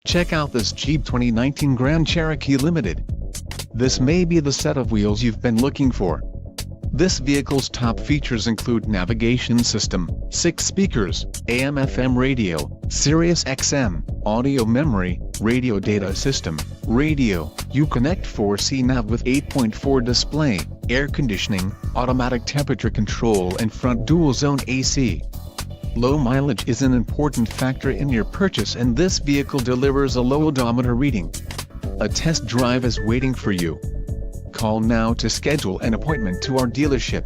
Check out this Jeep 2019 Grand Cherokee Limited. This may be the set of wheels you've been looking for. This vehicle's top features include navigation system, 6 speakers, AM/FM radio, Sirius XM, audio memory, radio data system, radio, Uconnect 4C nav with 8.4 display, air conditioning, automatic temperature control and front dual-zone AC. Low mileage is an important factor in your purchase, and this vehicle delivers a low odometer reading. A test drive is waiting for you. Call now to schedule an appointment to our dealership.